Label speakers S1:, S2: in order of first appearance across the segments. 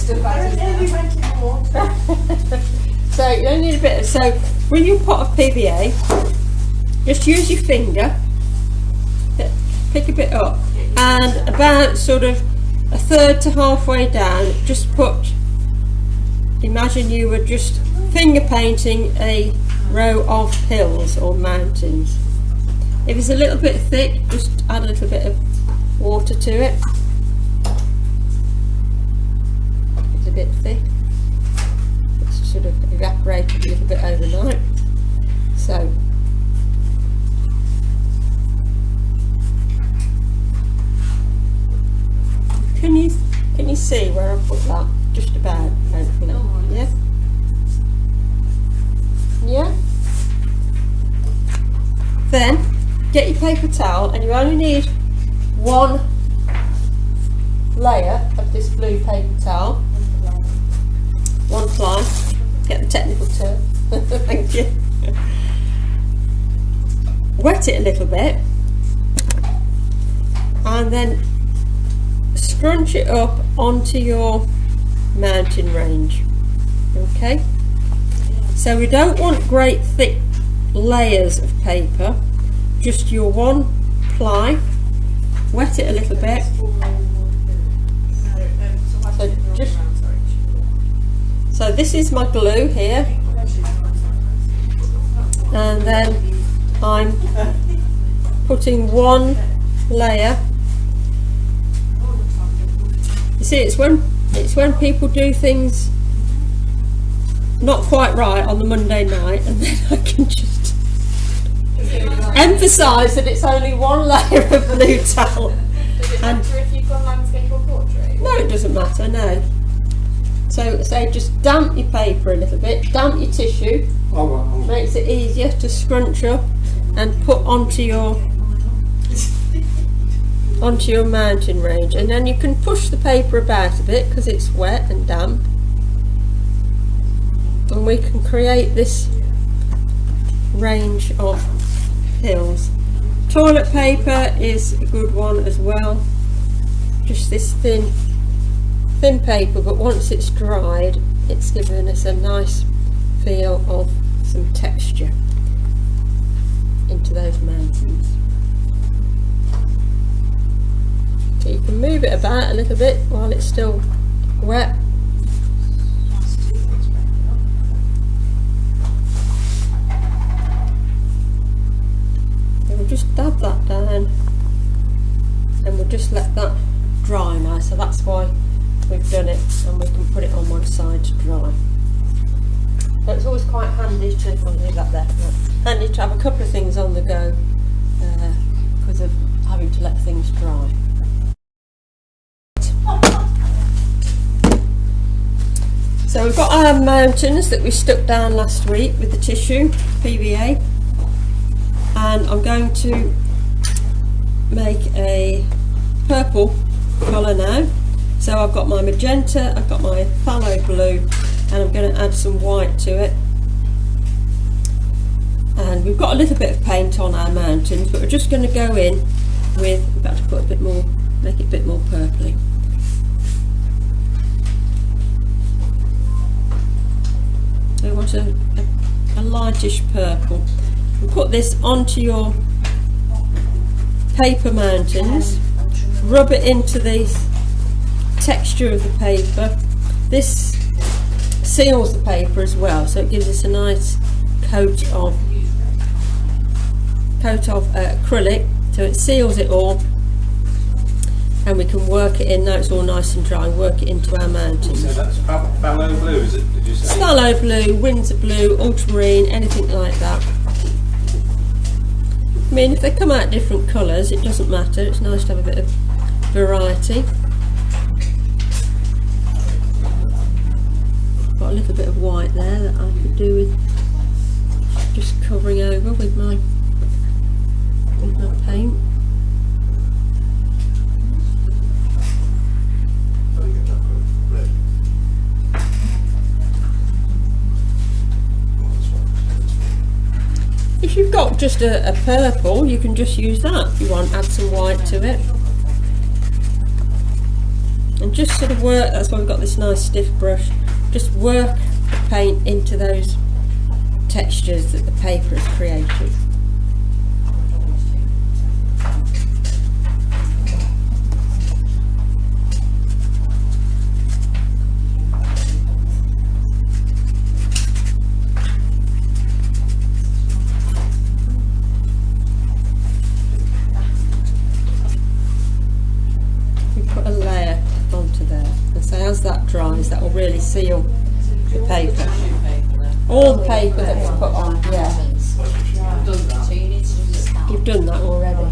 S1: stuff out of there.
S2: So you only need a bit of, so with your pot of PVA, just use your finger, pick a bit up, and about sort of a third to halfway down, just put, imagine you were just finger painting a row of hills or mountains. If it's a little bit thick, just add a little bit of water to it. It's a bit thick. It's sort of evaporated a little bit overnight. So can you see where I put that? Just about, hopefully. Yeah? Yeah? Then get your paper towel, and you only need one layer of this blue paper towel. One ply. Get the technical term. Thank you. Wet it a little bit, and then scrunch it up onto your mountain range. Okay, so we don't want great thick layers of paper, just your one ply. Wet it a little bit. So this is my glue here, and then I'm putting one layer. You see, it's when people do things not quite right on the Monday night, and then I can just emphasise that it's only one layer of blue towel.
S1: Does it matter if you've got landscape or portrait?
S2: No, it doesn't matter, no. So just damp your paper a little bit, damp your tissue, makes it easier to scrunch up and put onto your mountain range, and then you can push the paper about a bit because it's wet and damp, and we can create this range of hills. Toilet paper is a good one as well, just this thin paper, but once it's dried, it's given us a nice feel of some texture into those mountains. So you can move it about a little bit while it's still wet. And we'll just dab that down, and we'll just let that dry now. So that's why we've done it, and we can put it on one side to dry. So it's always quite handy to leave that there. Handy to have a couple of things on the go because of having to let things dry. So we've got our mountains that we stuck down last week with the tissue PVA, and I'm going to make a purple colour now. So I've got my magenta, I've got my phthalo blue, and I'm going to add some white to it. And we've got a little bit of paint on our mountains, but we're just going to go in with, we've got to put a bit more, make it a bit more purpley. So we want a lightish purple. We'll put this onto your paper mountains, rub it into the texture of the paper. This seals the paper as well, so it gives us a nice coat of acrylic, so it seals it all, and we can work it in. Now it's all nice and dry, work it into our mountains.
S3: So that's phthalo blue, is it? Did you say?
S2: Phthalo blue, Windsor blue, ultramarine, anything like that. I mean, if they come out different colours, it doesn't matter. It's nice to have a bit of variety. Got a little bit of white there that I could do with just covering over with my paint. If you've got just a purple, you can just use that if you want, add some white to it. and just sort of work, that's why we've got this nice stiff brush, just work the paint into those textures that the paper has created. As that dries, that will really seal the paper. All the paper that we put on, yeah. You've done that already.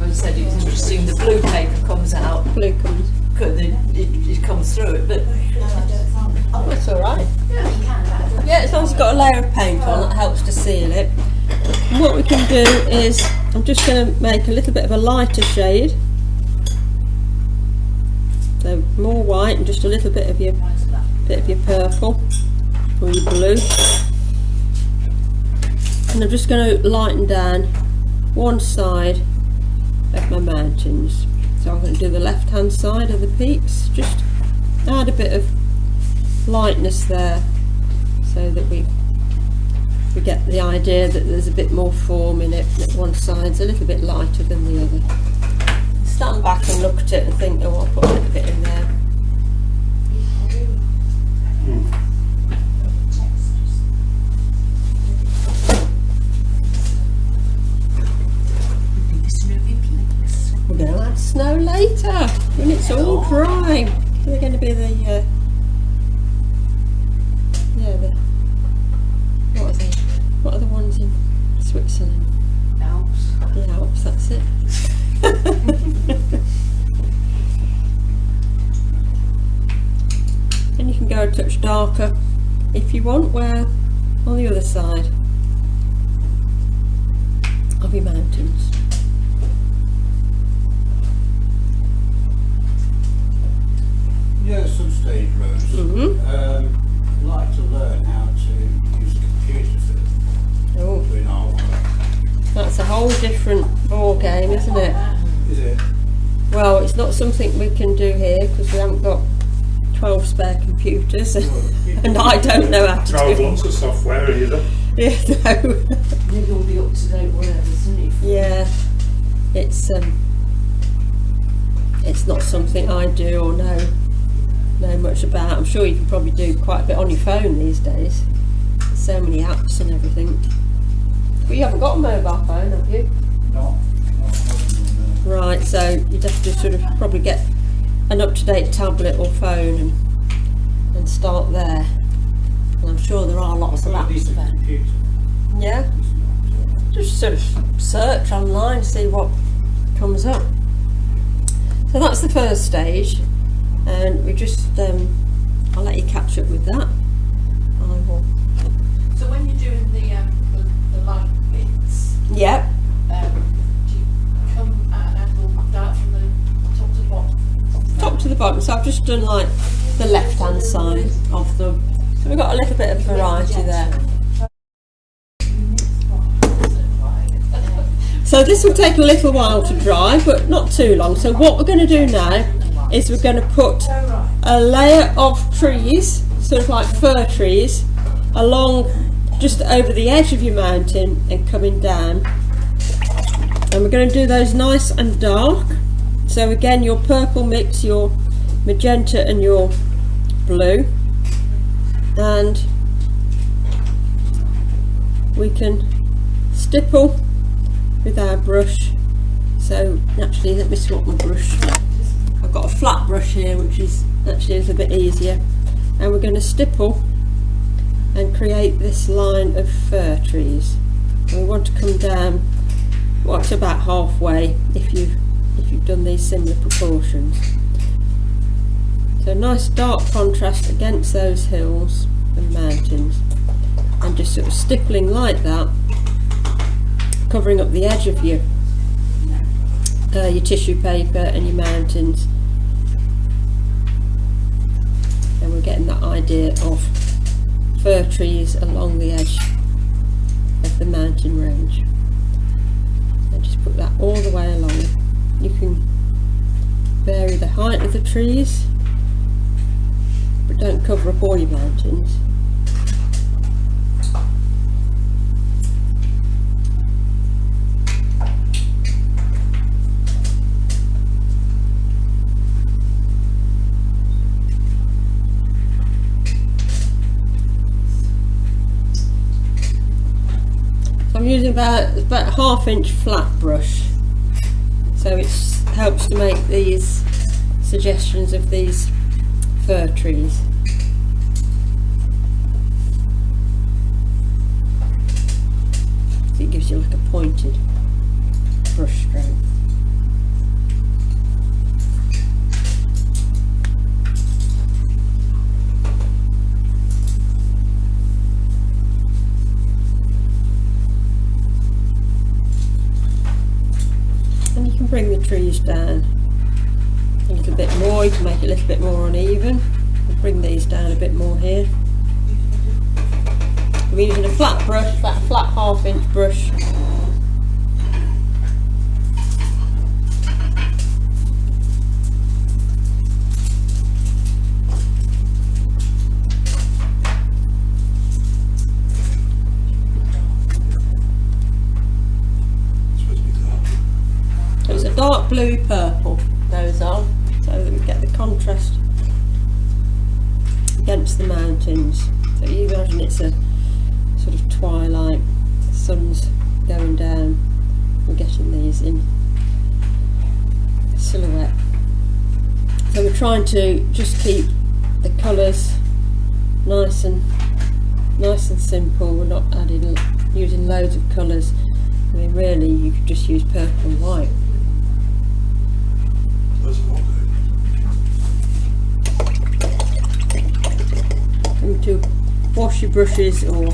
S4: I said it's interesting, the blue paper comes out.
S2: Blue comes.
S4: It comes through it, but
S2: that's alright. Yeah, as long as it's got a layer of paint on, that helps to seal it. And what we can do is, I'm just going to make a little bit of a lighter shade. So more white and just a little bit of your purple or your blue. And I'm just going to lighten down one side of my mountains. So I'm going to do the left hand side of the peaks, just add a bit of lightness there so that we get the idea that there's a bit more form in it, that one side's a little bit lighter than the other. Stand back and look at it and think, oh, I'll put a little bit in there. We're going to add snow later when it's all dry. They're going to be the what are the ones in Switzerland?
S4: Alps.
S2: The Alps, that's it. And you can go a touch darker if you want, where on the other side of your mountains.
S5: Yeah, at some stage, Rose, I'd like to learn how to use a computer for doing artwork.
S2: That's a whole different ball game, isn't it?
S5: Is it?
S2: Well, it's not something we can do here because we haven't got 12 spare computers and I don't know how to do it.
S3: Lots of software either.
S2: Yeah, no.
S4: Maybe all the up-to-date whatever, isn't it?
S2: Yeah, it's not something I do or know much about. I'm sure you can probably do quite a bit on your phone these days. There's so many apps and everything. But you haven't got a mobile phone, have you?
S5: Not
S2: Right, so you'd have to sort of probably get an up-to-date tablet or phone and start there. And I'm sure there are lots of apps about.
S5: computer.
S2: Yeah, just sort of search online, see what comes up. So that's the first stage, and we just I'll let you catch up with that. I will.
S1: So when you're doing the light bits,
S2: Yep.
S1: do you come at an angle down from the top to the bottom?
S2: Top to the bottom. So I've just done like the left-hand side of them. So we've got a little bit of variety there. So this will take a little while to dry, but not too long. So what we're going to do now is we're going to put a layer of trees, sort of like fir trees, along just over the edge of your mountain and coming down. And we're going to do those nice and dark. So again, your purple mix your magenta and your blue, and we can stipple with our brush. So actually, let me swap my brush. I've got a flat brush here, which is actually a little bit easier, and we're going to stipple and create this line of fir trees. And we want to come down, well, to about halfway if you've done these similar proportions. So nice dark contrast against those hills and mountains, and just sort of stippling like that, covering up the edge of your tissue paper and your mountains, and we're getting that idea of fir trees along the edge of the mountain range. So and just put that all the way along. You can vary the height of the trees, but don't cover up all your mountains. I'm using about a 1/2 inch flat brush, so it helps to make these suggestions of these fir trees. So it gives you like a pointed brush stroke. And you can bring the trees down a little bit more. You can make it a little bit more uneven. I'll bring these down a bit more here. I'm using a flat brush, about a flat 1/2 inch brush. So it's a dark blue purple, those are, so that we get the contrast against the mountains. So you imagine it's a sort of twilight, the sun's going down, we're getting these in silhouette. So we're trying to just keep the colours nice and simple. We're not using loads of colours. I mean, really you could just use purple and white. Remember to wash your brushes or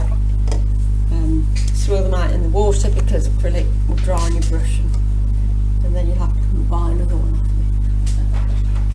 S2: swirl them out in the water, because acrylic will dry on your brush and